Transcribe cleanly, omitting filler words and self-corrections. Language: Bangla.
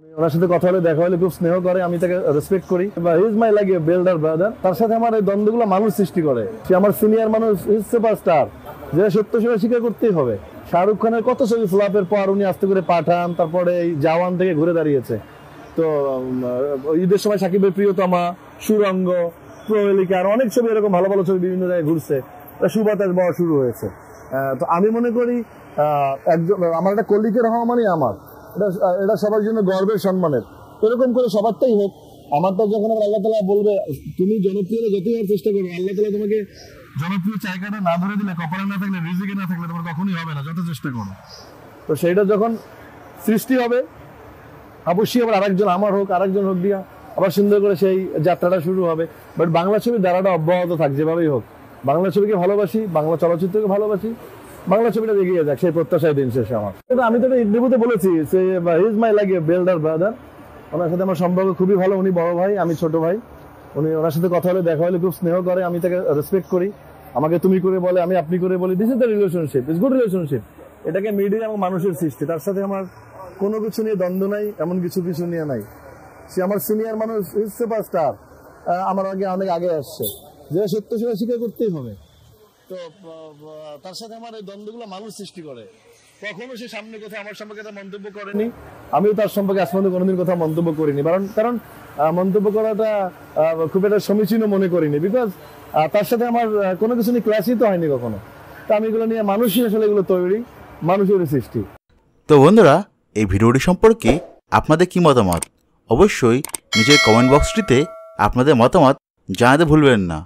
ওনার সাথে কথা হলে দেখা হলে খুব স্নেহ করে, আমি তাকে রেসপেক্ট করি। He is my like a elder brother. তার সাথে আমার এই দ্বন্দ্বগুলো মানুষ সৃষ্টি করে। সে আমার সিনিয়র মানুষ, ইজ সুপারস্টার, যেটা সত্য সেটা স্বীকার করতেই হবে। শাহরুখ খানের কত ছবি ফ্লপের পর উনি আস্তে করে পাঠান, তারপরে এই জওয়ান থেকে ঘুরে দাঁড়িয়েছে। তো ঈদের সময় সাকিবের প্রিয়তমা, সুরঙ্গ, প্রহেলিকা আর অনেক ছবি এরকম ভালো ভালো ছবি বিভিন্ন জায়গায় ঘুরছে, সুবাতাস পাওয়া শুরু হয়েছে। তো আমি মনে করি একজন আমার একটা কলিগের হওয়া মানে আমার এটা সবার জন্য গর্বের, সম্মানের। এরকম করে সবারটাই হোক। আমারটা যখন আল্লাহ তাআলা বলবে তুমি জনপ্রিয় যতই হওয়ার চেষ্টা করবে, আল্লাহ তাআলা তোমাকে জনপ্রিয় জায়গাটা না ধরে দিলে, কপালে না থাকলে, রিজিকে না থাকলে তোমার কখনোই হবে না, যত চেষ্টা করো। তো সেইটা যখন সৃষ্টি হবে অবশ্যই আবার আরেকজন আমার হোক, আরেকজন হোক দিয়া আবার সুন্দর করে সেই যাত্রাটা শুরু হবে। বাট বাংলা ছবির ধারাটা অব্যাহত থাক যেভাবেই হোক। বাংলা ছবিকে ভালোবাসি, বাংলা চলচ্চিত্রকে ভালোবাসি, বাংলা ছবিটা এগিয়ে যাক, সেই প্রত্যাশায় দিন শেষে আমার। কিন্তু আমি তো ইন্টারভিউতে বলেছি যে he is my like a elder brother. ওনার সাথে আমার সম্পর্ক খুবই ভালো। উনি বড় ভাই, আমি ছোট ভাই। উনি ওনার সাথে কথা হলে দেখা হলে খুব স্নেহ করে, আমি তাকে রেসপেক্ট করি। আমাকে তুমি করে বলে, আমি আপনি করে বলি। This is the relationship, is good relationship. এটাকে মিডিয়া এবং মানুষের সৃষ্টি। তার সাথে আমার কোনো কিছু নিয়ে দ্বন্দ্ব নাই, এমন কিছু নিয়ে নাই। সে আমার সিনিয়র মানুষ, ইজ সুপারস্টার, আমার অনেক আগে আসছে, যেটা সত্য সেটা স্বীকার করতেই হবে। তো তার সাথে আমার এই দ্বন্দ্বগুলো মানুষ সৃষ্টি করে। কখনো সে সামনে কথা আমার সম্পর্কে মন্তব্য করেনি, আমিও তার সম্পর্কে আজ পর্যন্ত কোনোদিন কথা মন্তব্য করিনি। কারণ মন্তব্য করাটা খুব একটা সমীচীন মনে করিনি। বিকজ তার সাথে আমার কোনো কিছু নিয়ে ক্লাসই তো হয়নি কখনো। তো আমি এগুলো নিয়ে, মানুষই আসলে এগুলো তৈরি, মানুষের সৃষ্টি। তো বন্ধুরা, এই ভিডিওটি সম্পর্কে আপনাদের কি মতামত? অবশ্যই নিচের কমেন্ট বক্সটিতে আপনাদের মতামত জানাতে ভুলবেন না।